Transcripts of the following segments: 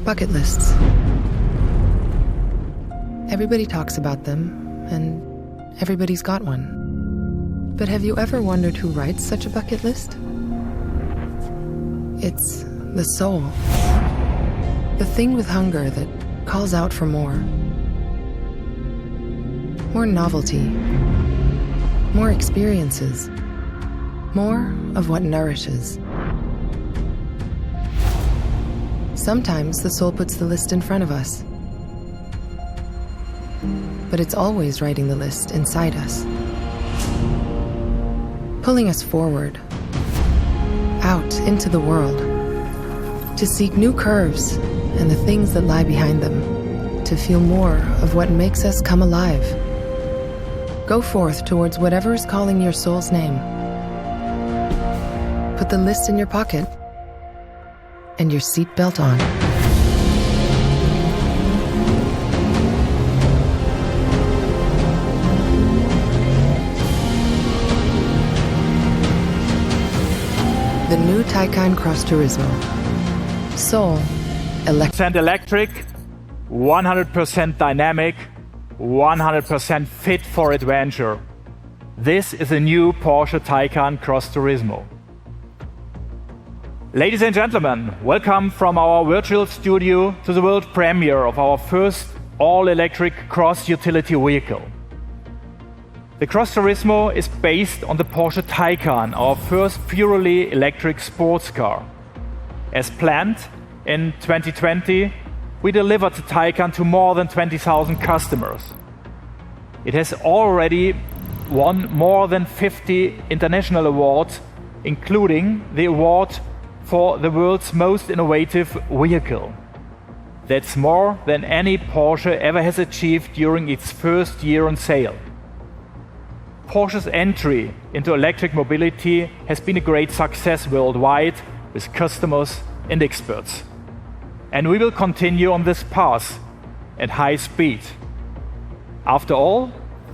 Bucket lists. Everybody talks about them, and everybody's got one. But have you ever wondered who writes such a bucket list? It's the soul. The thing with hunger that calls out for more. More novelty. More experiences. More of what nourishes. Sometimes the soul puts the list in front of us. But it's always writing the list inside us. Pulling us forward. Out into the world. To seek new curves and the things that lie behind them. To feel more of what makes us come alive. Go forth towards whatever is calling your soul's name. Put the list in your pocket and your seatbelt on. The new Taycan Cross Turismo. Soul. 100% electric, 100% dynamic, 100% fit for adventure. This is a new Porsche Taycan Cross Turismo. Ladies and gentlemen, welcome from our virtual studio to the world premiere of our first all-electric cross utility vehicle. The Cross Turismo is based on the Porsche Taycan, our first purely electric sports car. As planned, in 2020, we delivered the Taycan to more than 20,000 customers. It has already won more than 50 international awards, including the award for the world's most innovative vehicle. That's more than any Porsche ever has achieved during its first year on sale. Porsche's entry into electric mobility has been a great success worldwide with customers and experts. And we will continue on this path at high speed. After all,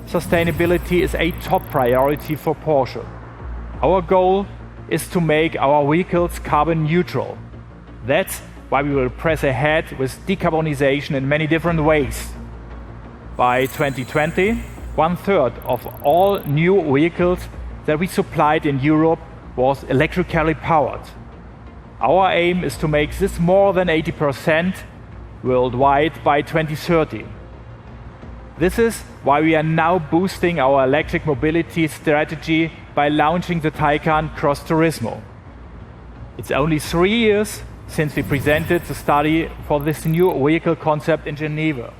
sustainability is a top priority for Porsche. Our goal is to make our vehicles carbon neutral. That's why we will press ahead with decarbonization in many different ways. By 2020, 1/3 of all new vehicles that we supplied in Europe was electrically powered. Our aim is to make this more than 80% worldwide by 2030. This is why we are now boosting our electric mobility strategy by launching the Taycan Cross Turismo. It's only 3 years since we presented the study for this new vehicle concept in Geneva.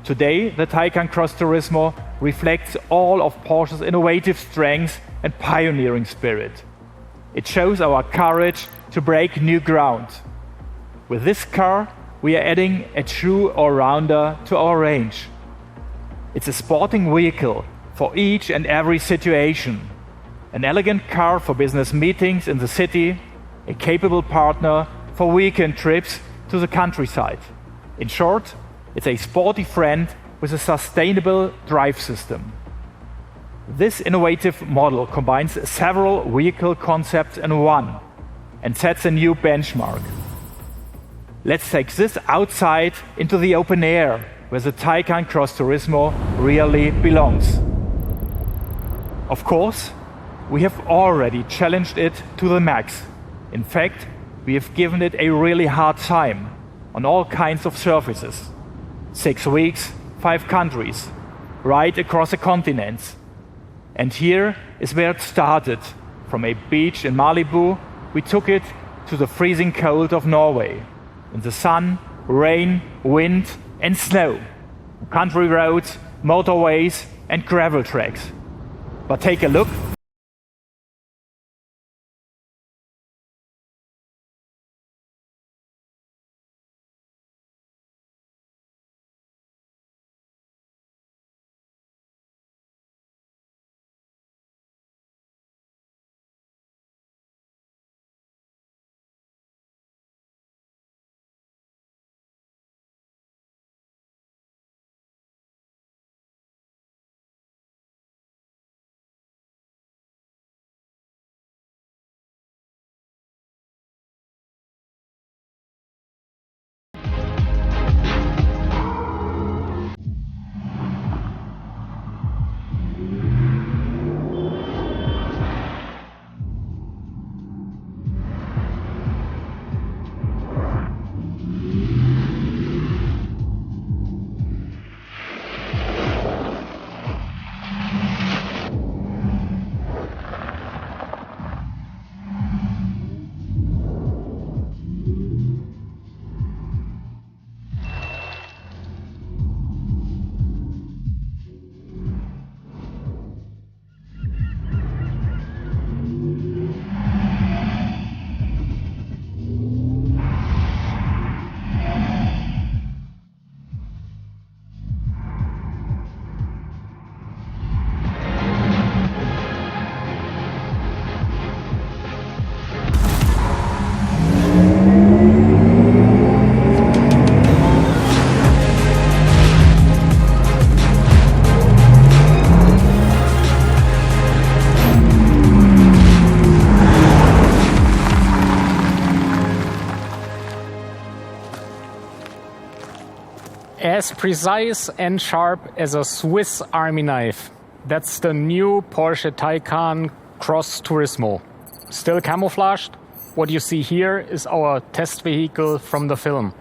Today, the Taycan Cross Turismo reflects all of Porsche's innovative strengths and pioneering spirit. It shows our courage to break new ground. With this car, we are adding a true all-rounder to our range. It's a sporting vehicle for each and every situation. An elegant car for business meetings in the city, a capable partner for weekend trips to the countryside. In short, it's a sporty friend with a sustainable drive system. This innovative model combines several vehicle concepts in one and sets a new benchmark. Let's take this outside into the open air, where the Taycan Cross Turismo really belongs. Of course, we have already challenged it to the max. In fact, we have given it a really hard time on all kinds of surfaces. 6 weeks, 5 countries, right across the continents. And here is where it started. From a beach in Malibu, we took it to the freezing cold of Norway. In the sun, rain, wind, and snow. Country roads, motorways, and gravel tracks. But take a look As precise and sharp as a Swiss Army knife. That's the new Porsche Taycan Cross Turismo. Still camouflaged? What you see here is our test vehicle from the film.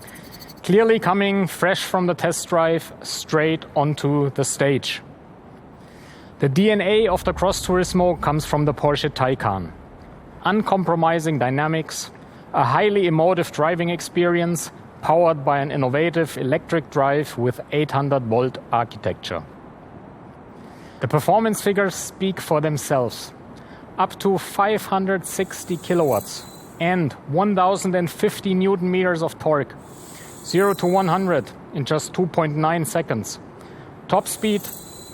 Clearly coming fresh from the test drive straight onto the stage. The DNA of the Cross Turismo comes from the Porsche Taycan. Uncompromising dynamics, a highly emotive driving experience powered by an innovative electric drive with 800-volt architecture. The performance figures speak for themselves. Up to 560 kilowatts and 1,050 Newton meters of torque. 0 to 100 in just 2.9 seconds. Top speed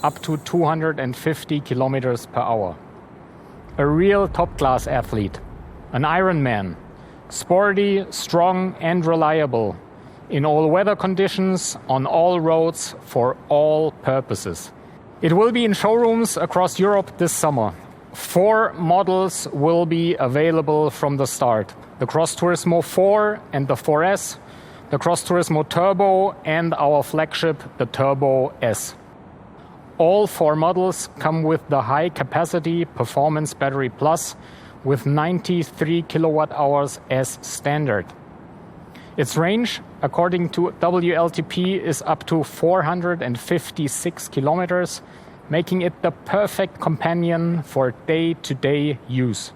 up to 250 kilometers per hour. A real top-class athlete, an Ironman, sporty, strong and reliable, in all weather conditions, on all roads, for all purposes. It will be in showrooms across Europe this summer. 4 models will be available from the start. The Cross Turismo 4 and the 4S, the Cross Turismo Turbo and our flagship, the Turbo S. All 4 models come with the high-capacity Performance Battery Plus with 93 kilowatt-hours as standard. Its range, according to WLTP, is up to 456 kilometers, making it the perfect companion for day-to-day use.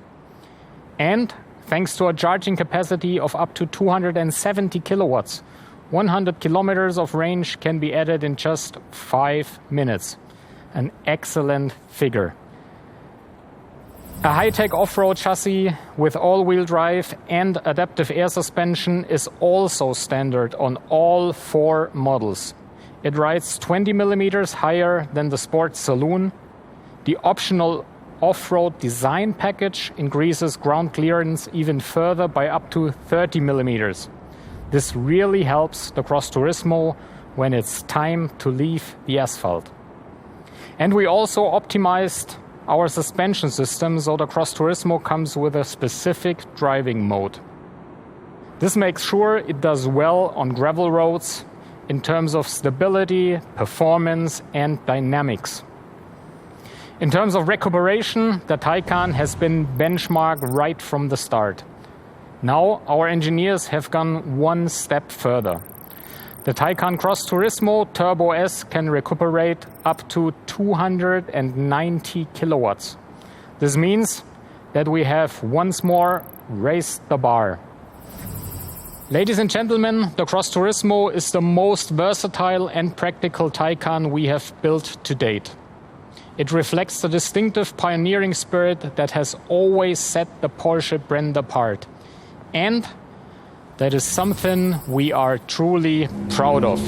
And thanks to a charging capacity of up to 270 kilowatts, 100 kilometers of range can be added in just 5 minutes. An excellent figure. A high-tech off-road chassis with all-wheel drive and adaptive air suspension is also standard on all 4 models. It rides 20 millimeters higher than the Sport Saloon. The optional off-road design package increases ground clearance even further by up to 30 millimeters. This really helps the Cross Turismo when it's time to leave the asphalt. And we also optimized our suspension system so the Cross Turismo comes with a specific driving mode. This makes sure it does well on gravel roads in terms of stability, performance and dynamics. In terms of recuperation, the Taycan has been benchmarked right from the start. Now our engineers have gone one step further. The Taycan Cross Turismo Turbo S can recuperate up to 290 kilowatts. This means that we have once more raised the bar. Ladies and gentlemen, the Cross Turismo is the most versatile and practical Taycan we have built to date. It reflects the distinctive pioneering spirit that has always set the Porsche brand apart. And that is something we are truly proud of.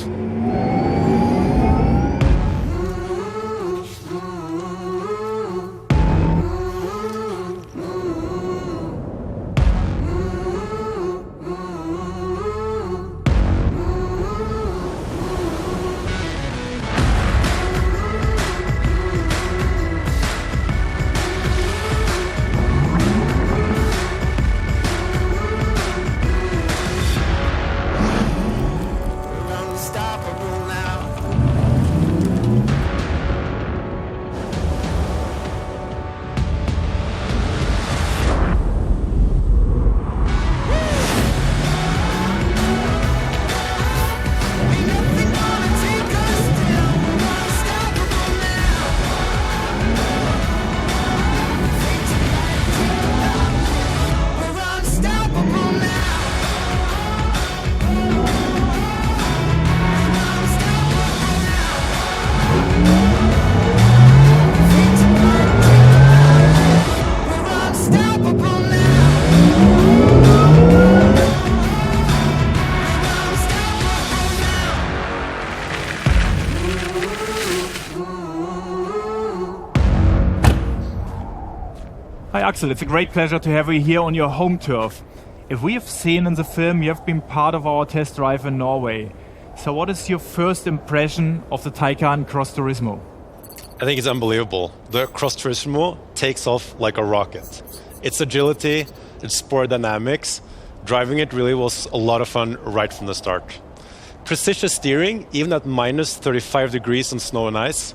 Hi Axel, it's a great pleasure to have you here on your home turf. If we have seen in the film, you have been part of our test drive in Norway. So what is your first impression of the Taycan Cross Turismo? I think it's unbelievable. The Cross Turismo takes off like a rocket. Its agility, its sport dynamics, driving it really was a lot of fun right from the start. Precision steering, even at minus 35 degrees on snow and ice.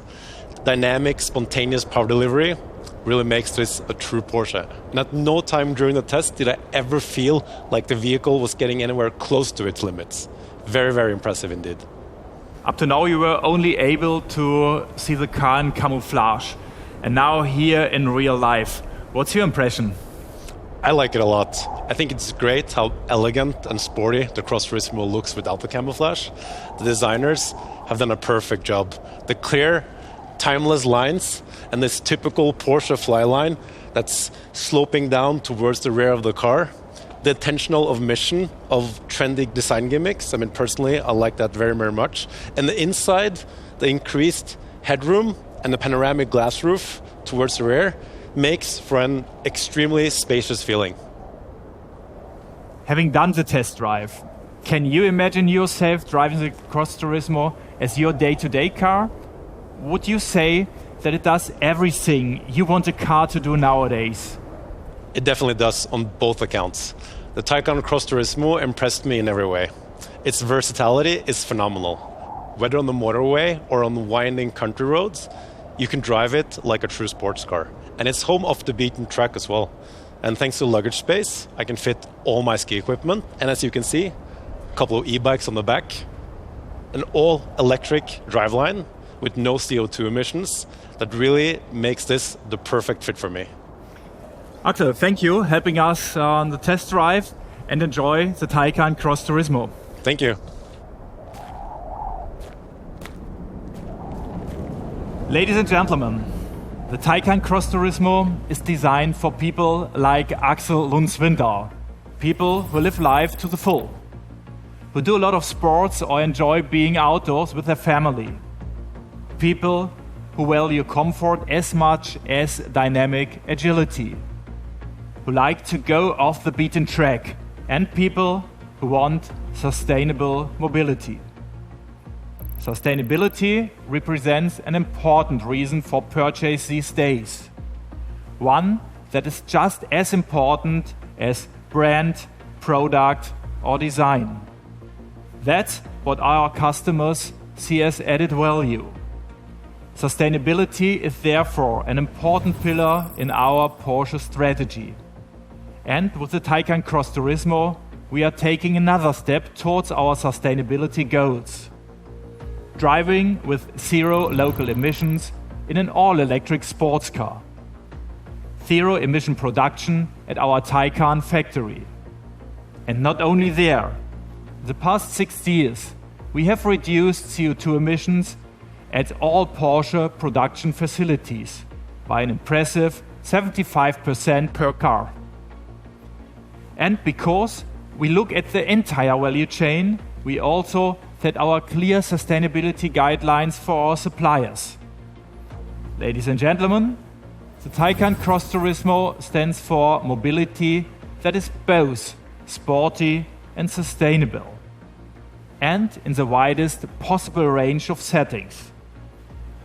Dynamic, spontaneous power delivery really makes this a true Porsche. And at no time during the test did I ever feel like the vehicle was getting anywhere close to its limits. Very, very impressive indeed. Up to now, you were only able to see the car in camouflage. And now here in real life, what's your impression? I like it a lot. I think it's great how elegant and sporty the Cross Turismo looks without the camouflage. The designers have done a perfect job. The clear, timeless lines and this typical Porsche fly line that's sloping down towards the rear of the car. The intentional omission of trendy design gimmicks. I mean, personally, I like that very, very much. And the inside, the increased headroom and the panoramic glass roof towards the rear makes for an extremely spacious feeling. Having done the test drive, can you imagine yourself driving the Cross Turismo as your day-to-day car? Would you say that it does everything you want a car to do nowadays? It definitely does on both accounts. The Taycan Cross Turismo impressed me in every way. Its versatility is phenomenal. Whether on the motorway or on winding country roads, you can drive it like a true sports car. And it's home off the beaten track as well. And thanks to luggage space, I can fit all my ski equipment. And as you can see, a couple of e-bikes on the back, an all-electric driveline with no CO2 emissions that really makes this the perfect fit for me. Axel, thank you helping us on the test drive and enjoy the Taycan Cross Turismo. Thank you. Ladies and gentlemen, the Taycan Cross Turismo is designed for people like Axel Lundswinter, people who live life to the full, who do a lot of sports or enjoy being outdoors with their family, people who value comfort as much as dynamic agility, who like to go off the beaten track, and people who want sustainable mobility. Sustainability represents an important reason for purchase these days. One that is just as important as brand, product, or design. That's what our customers see as added value. Sustainability is therefore an important pillar in our Porsche strategy. And with the Taycan Cross Turismo, we are taking another step towards our sustainability goals. Driving with zero local emissions in an all-electric sports car. Zero emission production at our Taycan factory. And not only there, in the past 6 years, we have reduced CO2 emissions at all Porsche production facilities by an impressive 75% per car. And because we look at the entire value chain, we also set our clear sustainability guidelines for our suppliers. Ladies and gentlemen, the Taycan Cross Turismo stands for mobility that is both sporty and sustainable, and in the widest possible range of settings.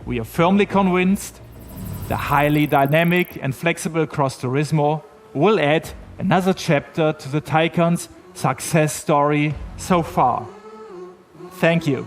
We are firmly convinced the highly dynamic and flexible Cross Turismo will add another chapter to the Taycan's success story so far. Thank you.